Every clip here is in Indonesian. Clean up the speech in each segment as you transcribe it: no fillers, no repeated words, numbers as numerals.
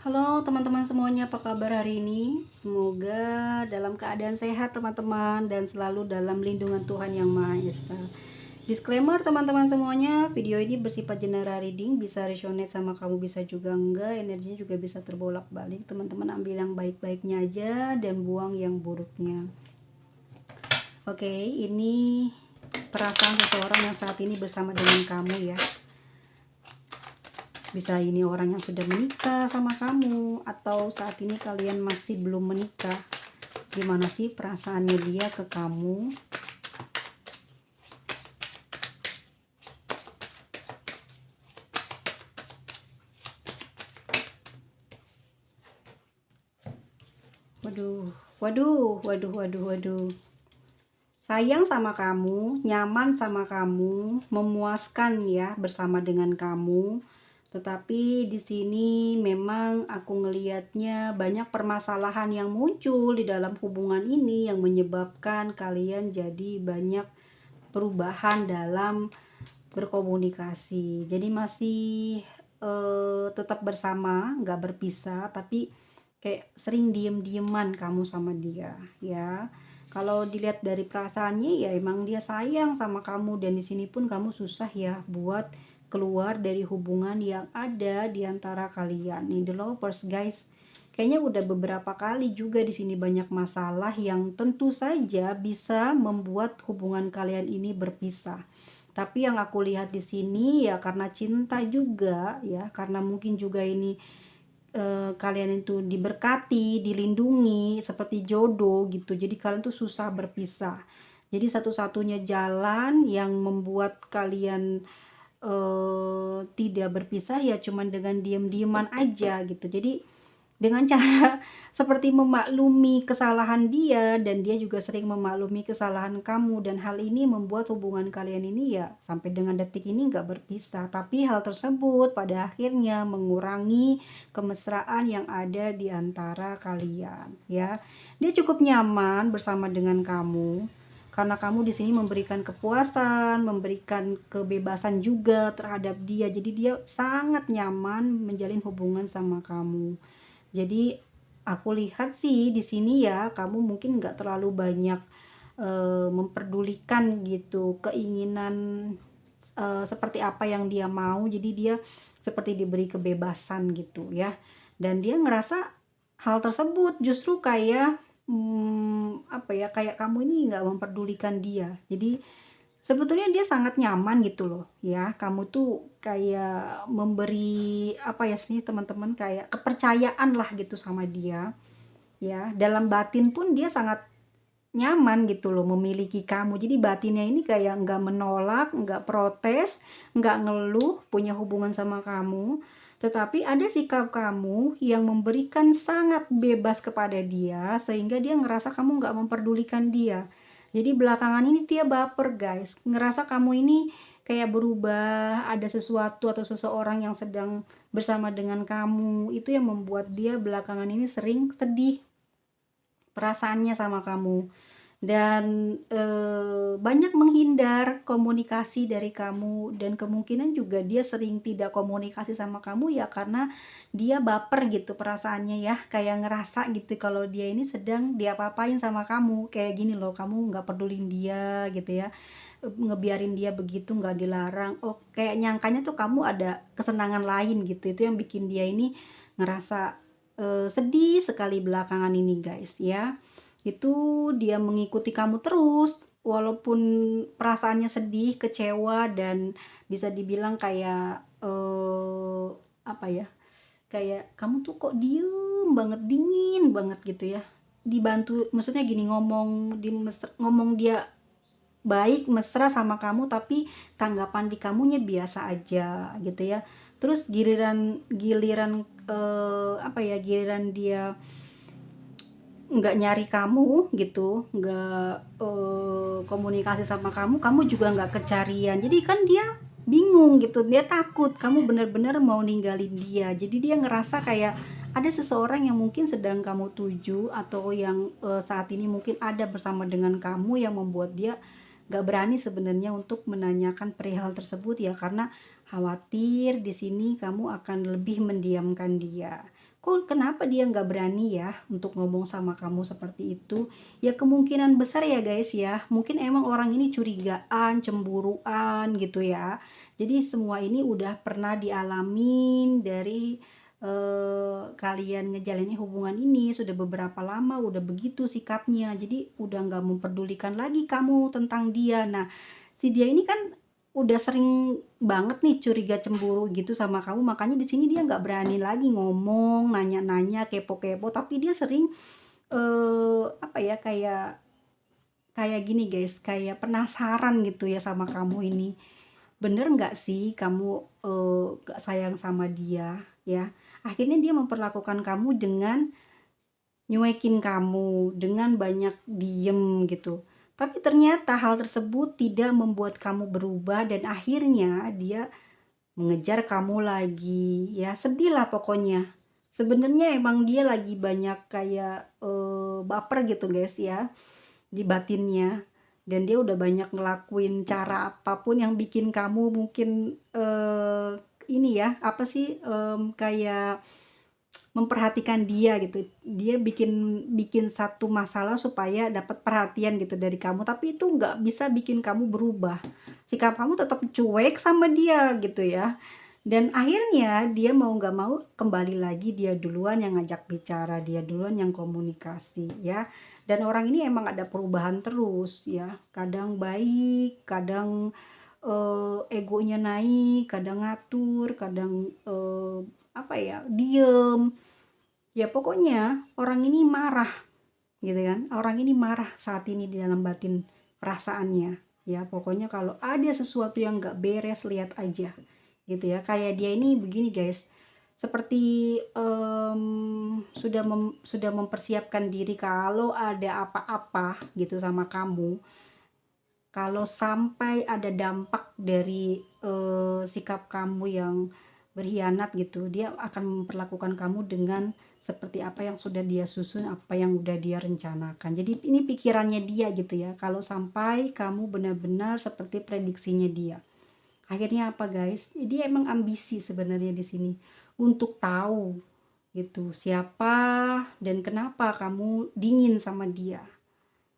Halo teman-teman semuanya, apa kabar hari ini? Semoga dalam keadaan sehat teman-teman dan selalu dalam lindungan Tuhan Yang Maha Esa. Disclaimer teman-teman semuanya, video ini bersifat general reading, bisa resonate sama kamu, bisa juga enggak, energinya juga bisa terbolak-balik. Teman-teman ambil yang baik-baiknya aja dan buang yang buruknya. Oke, ini perasaan seseorang yang saat ini bersama dengan kamu ya. Bisa ini orang yang sudah menikah sama kamu, atau saat ini kalian masih belum menikah. Gimana sih perasaannya dia ke kamu? Waduh, waduh, waduh, waduh, waduh. Sayang sama kamu, nyaman sama kamu, memuaskan ya bersama dengan kamu. Tetapi di sini memang aku ngelihatnya banyak permasalahan yang muncul di dalam hubungan ini yang menyebabkan kalian jadi banyak perubahan dalam berkomunikasi. Jadi masih tetap bersama, nggak berpisah, tapi kayak sering diem-dieman kamu sama dia ya. Kalau dilihat dari perasaannya ya emang dia sayang sama kamu, dan di sini pun kamu susah ya buat keluar dari hubungan yang ada di antara kalian. Nih the lovers guys. Kayaknya udah beberapa kali juga di sini banyak masalah yang tentu saja bisa membuat hubungan kalian ini berpisah. Tapi yang aku lihat di sini ya karena cinta juga ya, karena mungkin juga ini kalian itu diberkati, dilindungi seperti jodoh gitu. Jadi kalian tuh susah berpisah. Jadi satu-satunya jalan yang membuat kalian tidak berpisah ya cuman dengan diam-diaman aja gitu. Jadi dengan cara seperti memaklumi kesalahan dia, dan dia juga sering memaklumi kesalahan kamu, dan hal ini membuat hubungan kalian ini ya sampai dengan detik ini nggak berpisah. Tapi hal tersebut pada akhirnya mengurangi kemesraan yang ada di antara kalian ya. Dia cukup nyaman bersama dengan kamu karena kamu di sini memberikan kepuasan, memberikan kebebasan juga terhadap dia. Jadi dia sangat nyaman menjalin hubungan sama kamu. Jadi aku lihat sih di sini ya, kamu mungkin nggak terlalu banyak memperdulikan gitu keinginan seperti apa yang dia mau. Jadi dia seperti diberi kebebasan gitu ya. Dan dia ngerasa hal tersebut justru kayak apa ya, kayak kamu ini nggak memperdulikan dia. Jadi sebetulnya dia sangat nyaman gitu loh ya, kamu tuh kayak memberi apa ya sih teman-teman, kayak kepercayaan lah gitu sama dia ya. Dalam batin pun dia sangat nyaman gitu loh memiliki kamu. Jadi batinnya ini kayak nggak menolak, nggak protes, nggak ngeluh punya hubungan sama kamu. Tetapi ada sikap kamu yang memberikan sangat bebas kepada dia sehingga dia ngerasa kamu nggak memperdulikan dia. Jadi belakangan ini dia baper guys, ngerasa kamu ini kayak berubah, ada sesuatu atau seseorang yang sedang bersama dengan kamu. Itu yang membuat dia belakangan ini sering sedih perasaannya sama kamu, dan banyak menghindar komunikasi dari kamu, dan kemungkinan juga dia sering tidak komunikasi sama kamu ya karena dia baper gitu perasaannya ya, kayak ngerasa gitu kalau dia ini sedang diapa-apain sama kamu, kayak gini loh, kamu nggak pedulin dia gitu ya, ngebiarin dia begitu nggak dilarang, oh kayak nyangkanya tuh kamu ada kesenangan lain gitu. Itu yang bikin dia ini ngerasa sedih sekali belakangan ini guys ya. Itu dia mengikuti kamu terus walaupun perasaannya sedih, kecewa, dan bisa dibilang kayak apa ya, kayak kamu tuh kok diem banget, dingin banget gitu ya. Dibantu maksudnya gini, ngomong dia baik, mesra sama kamu, tapi tanggapan di kamunya biasa aja gitu ya. Terus giliran giliran apa ya, giliran dia nggak nyari kamu gitu, nggak komunikasi sama kamu, kamu juga nggak kecarian. Jadi kan dia bingung gitu, dia takut kamu bener-bener mau ninggalin dia. Jadi dia ngerasa kayak ada seseorang yang mungkin sedang kamu tuju, atau yang saat ini mungkin ada bersama dengan kamu, yang membuat dia nggak berani sebenarnya untuk menanyakan perihal tersebut ya, karena khawatir di sini kamu akan lebih mendiamkan dia. Kok kenapa dia nggak berani ya untuk ngomong sama kamu seperti itu? Ya kemungkinan besar ya guys ya, mungkin emang orang ini curigaan, cemburuan gitu ya. Jadi semua ini udah pernah dialamin dari kalian ngejalanin hubungan ini sudah beberapa lama, udah begitu sikapnya. Jadi udah nggak memperdulikan lagi kamu tentang dia. Nah, si dia ini kan udah sering banget nih curiga cemburu gitu sama kamu, makanya di sini dia nggak berani lagi ngomong, nanya-nanya, kepo-kepo, tapi dia sering apa ya, kayak kayak gini guys, kayak penasaran gitu ya sama kamu ini. Bener nggak sih kamu nggak sayang sama dia ya? Akhirnya dia memperlakukan kamu dengan nyuekin kamu, dengan banyak diem gitu. Tapi ternyata hal tersebut tidak membuat kamu berubah dan akhirnya dia mengejar kamu lagi, ya sedih lah pokoknya. Sebenarnya emang dia lagi banyak kayak, baper gitu guys ya, di batinnya. Dan dia udah banyak ngelakuin cara apapun yang bikin kamu mungkin, ini ya, apa sih, kayak memperhatikan dia gitu. Dia bikin bikin satu masalah supaya dapat perhatian gitu dari kamu, tapi itu nggak bisa bikin kamu berubah. Sikap kamu tetap cuek sama dia gitu ya. Dan akhirnya dia mau nggak mau kembali lagi, dia duluan yang ngajak bicara, dia duluan yang komunikasi ya. Dan orang ini emang ada perubahan terus ya. Kadang baik, kadang egonya naik, kadang ngatur, kadang apa ya, diem. Ya pokoknya orang ini marah gitu kan, orang ini marah saat ini di dalam batin perasaannya. Ya pokoknya kalau ada sesuatu yang nggak beres, lihat aja gitu ya. Kayak dia ini begini guys, seperti sudah mempersiapkan diri kalau ada apa-apa gitu sama kamu, kalau sampai ada dampak dari sikap kamu yang berkhianat gitu, dia akan memperlakukan kamu dengan seperti apa yang sudah dia susun, apa yang udah dia rencanakan. Jadi ini pikirannya dia gitu ya, kalau sampai kamu benar-benar seperti prediksinya dia. Akhirnya apa guys? Dia emang ambisi sebenarnya di sini untuk tahu gitu siapa dan kenapa kamu dingin sama dia.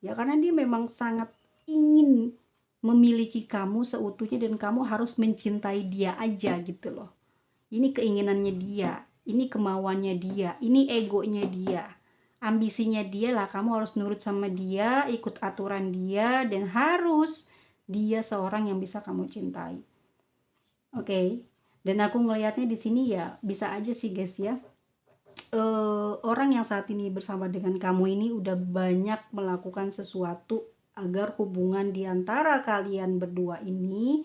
Ya karena dia memang sangat ingin memiliki kamu seutuhnya dan kamu harus mencintai dia aja gitu loh. Ini keinginannya dia, ini kemauannya dia, ini egonya dia. Ambisinya dia lah, kamu harus nurut sama dia, ikut aturan dia, dan harus dia seorang yang bisa kamu cintai. Oke. Dan aku ngelihatnya di sini ya bisa aja sih guys ya. Orang yang saat ini bersama dengan kamu ini udah banyak melakukan sesuatu agar hubungan di antara kalian berdua ini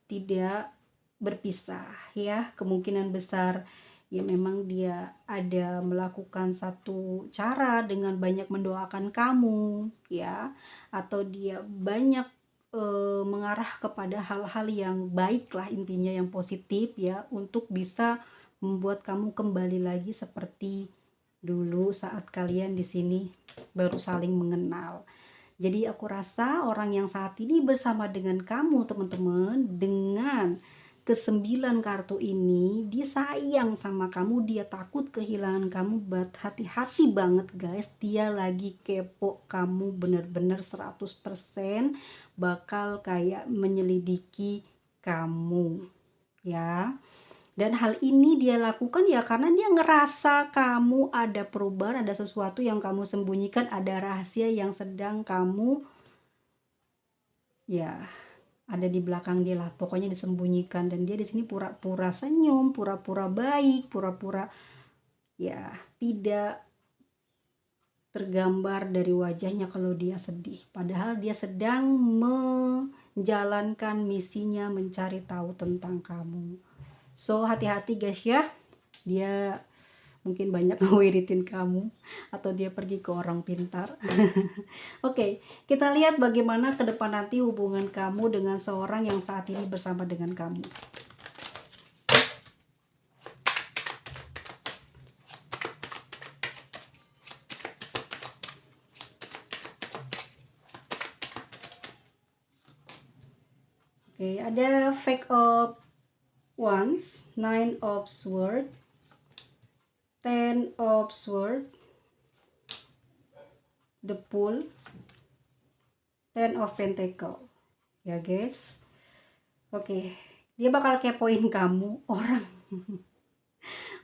tidak berpisah ya. Kemungkinan besar ya memang dia ada melakukan satu cara dengan banyak mendoakan kamu ya, atau dia banyak mengarah kepada hal-hal yang baik lah, intinya yang positif ya, untuk bisa membuat kamu kembali lagi seperti dulu saat kalian di sini baru saling mengenal. Jadi aku rasa orang yang saat ini bersama dengan kamu teman-teman, dengan kesembilan kartu ini, dia sayang sama kamu, dia takut kehilangan kamu, but hati-hati banget guys, dia lagi kepo kamu bener-bener 100% bakal kayak menyelidiki kamu ya. Dan hal ini dia lakukan ya karena dia ngerasa kamu ada perubahan, ada sesuatu yang kamu sembunyikan, ada rahasia yang sedang kamu ya ada di belakang dia lah, pokoknya disembunyikan. Dan dia di sini pura-pura senyum, pura-pura baik, pura-pura ya tidak tergambar dari wajahnya kalau dia sedih. Padahal dia sedang menjalankan misinya mencari tahu tentang kamu. So hati-hati guys ya, dia mungkin banyak ngewiritin kamu atau dia pergi ke orang pintar. Oke, kita lihat bagaimana ke depan nanti hubungan kamu dengan seorang yang saat ini bersama dengan kamu. Oke, ada Fake of Wands, Nine of Swords, Ten Ten of Swords, the Fool, Ten of Pentacle. Ya guys. Oke, dia bakal kepoin kamu.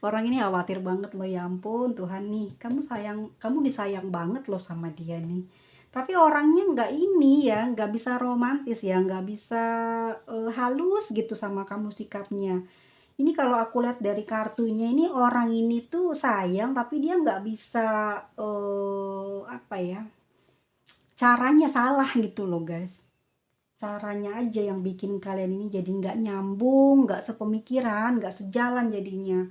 Orang ini khawatir banget loh, ya ampun Tuhan nih, kamu disayang banget loh sama dia nih. Tapi orangnya nggak ini ya, nggak bisa romantis ya, nggak bisa halus gitu sama kamu sikapnya. Ini kalau aku lihat dari kartunya ini, orang ini tuh sayang tapi dia nggak bisa apa ya, caranya salah gitu loh guys. Caranya aja yang bikin kalian ini jadi nggak nyambung, nggak sepemikiran, nggak sejalan jadinya.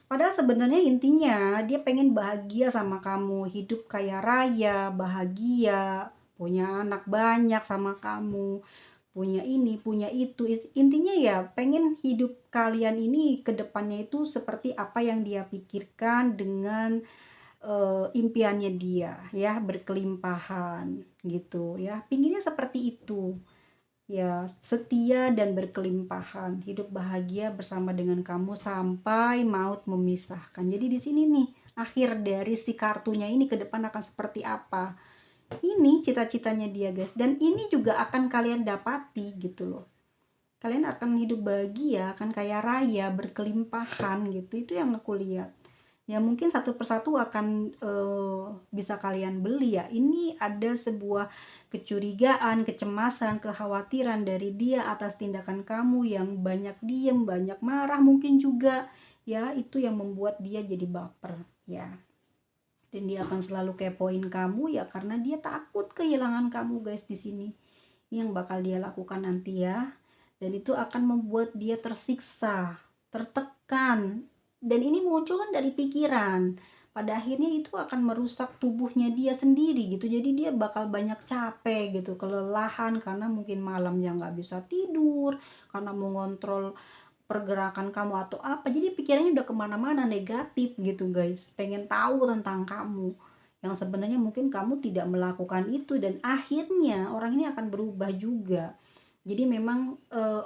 Padahal sebenarnya intinya dia pengen bahagia sama kamu, hidup kaya raya, bahagia, punya anak banyak sama kamu, punya ini, punya itu. Intinya ya pengen hidup kalian ini ke depannya itu seperti apa yang dia pikirkan dengan impiannya dia ya, berkelimpahan gitu ya. Pinginnya seperti itu. Ya, setia dan berkelimpahan, hidup bahagia bersama dengan kamu sampai maut memisahkan. Jadi di sini nih, akhir dari si kartunya ini ke depan akan seperti apa. Ini cita-citanya dia, guys. Dan ini juga akan kalian dapati gitu loh. Kalian akan hidup bahagia, akan kaya raya, berkelimpahan gitu. Itu yang aku lihat. Ya mungkin satu persatu akan bisa kalian beli ya. Ini ada sebuah kecurigaan, kecemasan, kekhawatiran dari dia atas tindakan kamu yang banyak diem, banyak marah mungkin juga ya. Itu yang membuat dia jadi baper ya. Dan dia akan selalu kepoin kamu ya, karena dia takut kehilangan kamu guys di sini. Ini yang bakal dia lakukan nanti ya. Dan itu akan membuat dia tersiksa, tertekan, dan ini muncul kan dari pikiran. Pada akhirnya itu akan merusak tubuhnya dia sendiri gitu. Jadi dia bakal banyak capek gitu, kelelahan karena mungkin malamnya nggak bisa tidur, karena mau ngontrol pergerakan kamu atau apa. Jadi pikirannya udah kemana-mana negatif gitu guys, pengen tahu tentang kamu yang sebenarnya mungkin kamu tidak melakukan itu. Dan akhirnya orang ini akan berubah juga. Jadi memang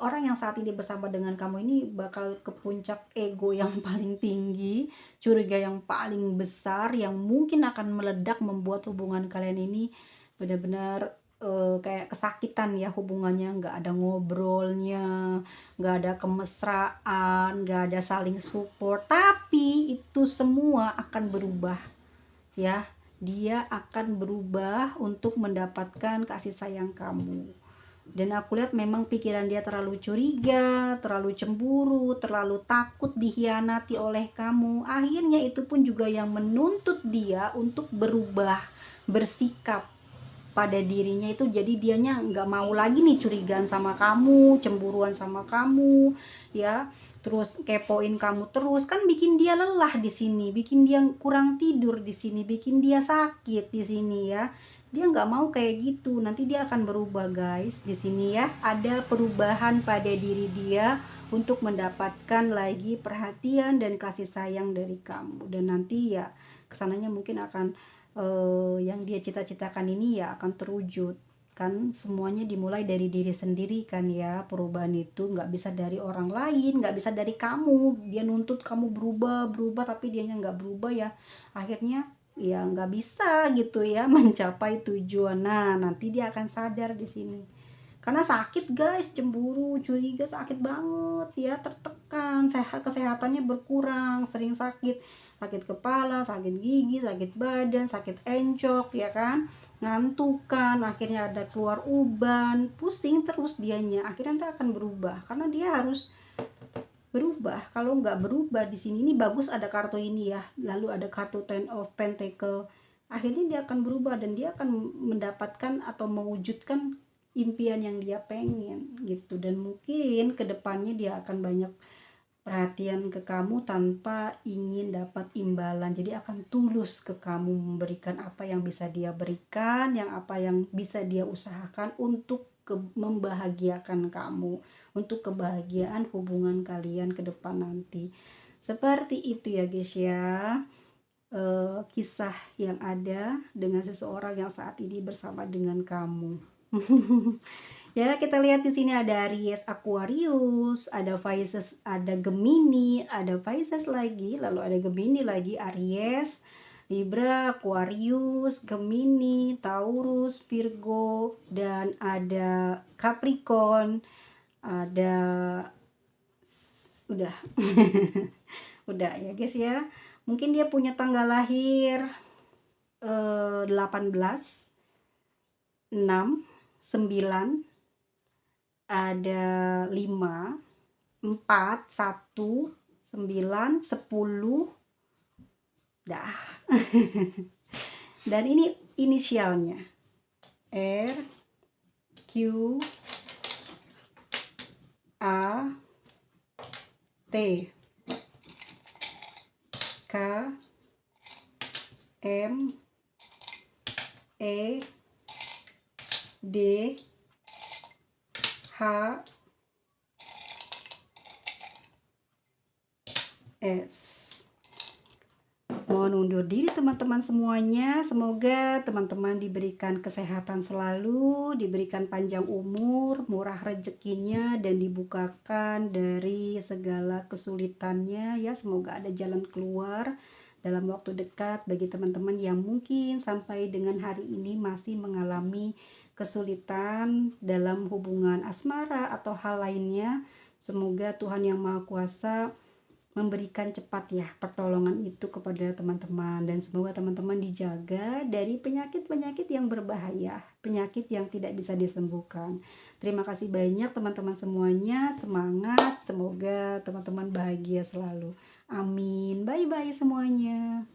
orang yang saat ini bersama dengan kamu ini bakal ke puncak ego yang paling tinggi, curiga yang paling besar, yang mungkin akan meledak membuat hubungan kalian ini benar-benar kayak kesakitan ya hubungannya. Nggak ada ngobrolnya, nggak ada kemesraan, nggak ada saling support. Tapi itu semua akan berubah ya. Dia akan berubah untuk mendapatkan kasih sayang kamu. Dan aku lihat memang pikiran dia terlalu curiga, terlalu cemburu, terlalu takut dikhianati oleh kamu. Akhirnya itu pun juga yang menuntut dia untuk berubah, bersikap pada dirinya itu. Jadi dianya nggak mau lagi nih curigaan sama kamu, cemburuan sama kamu ya, terus kepoin kamu terus, kan bikin dia lelah di sini, bikin dia kurang tidur di sini, bikin dia sakit di sini ya. Dia nggak mau kayak gitu. Nanti dia akan berubah guys di sini ya. Ada perubahan pada diri dia untuk mendapatkan lagi perhatian dan kasih sayang dari kamu. Dan nanti ya kesananya mungkin akan yang dia cita-citakan ini ya akan terwujud. Kan semuanya dimulai dari diri sendiri kan ya. Perubahan itu nggak bisa dari orang lain, nggak bisa dari kamu. Dia nuntut kamu berubah tapi dianya nggak berubah ya. Akhirnya ya nggak bisa gitu ya mencapai tujuan. Nah nanti dia akan sadar di sini. Karena sakit guys, cemburu, curiga sakit banget ya, tertekan, kesehatannya berkurang, sering sakit, sakit kepala, sakit gigi, sakit badan, sakit encok ya kan, ngantuk kan, akhirnya ada keluar uban, pusing terus dianya. Akhirnya nanti akan berubah karena dia harus berubah. Kalau nggak berubah di sini, ini bagus ada kartu ini ya, lalu ada kartu Ten of Pentacle. Akhirnya dia akan berubah dan dia akan mendapatkan atau mewujudkan impian yang dia pengen gitu. Dan mungkin kedepannya dia akan banyak perhatian ke kamu tanpa ingin dapat imbalan. Jadi akan tulus ke kamu, memberikan apa yang bisa dia berikan, yang apa yang bisa dia usahakan untuk membahagiakan kamu, untuk kebahagiaan hubungan kalian ke depan nanti. Seperti itu ya guys ya, kisah yang ada dengan seseorang yang saat ini bersama dengan kamu. Ya, kita lihat di sini ada Aries, Aquarius, ada Pisces, ada Gemini, ada Pisces lagi, lalu ada Gemini lagi, Aries, Libra, Aquarius, Gemini, Taurus, Virgo, dan ada Capricorn, ada udah. Udah ya, guys ya. Mungkin dia punya tanggal lahir 18, 6, 9, ada 5, 4, 1, 9, 10, dah. Dan ini inisialnya R, Q, A, T, K, M, E, D, H, S. Mohon undur diri teman-teman semuanya. Semoga teman-teman diberikan kesehatan selalu, diberikan panjang umur, murah rezekinya, dan dibukakan dari segala kesulitannya ya. Semoga ada jalan keluar dalam waktu dekat bagi teman-teman yang mungkin sampai dengan hari ini masih mengalami kesulitan dalam hubungan asmara atau hal lainnya. Semoga Tuhan Yang Maha Kuasa memberikan cepat ya pertolongan itu kepada teman-teman, dan semoga teman-teman dijaga dari penyakit-penyakit yang berbahaya, penyakit yang tidak bisa disembuhkan. Terima kasih banyak teman-teman semuanya, semangat, semoga teman-teman bahagia selalu. Amin. Bye bye semuanya.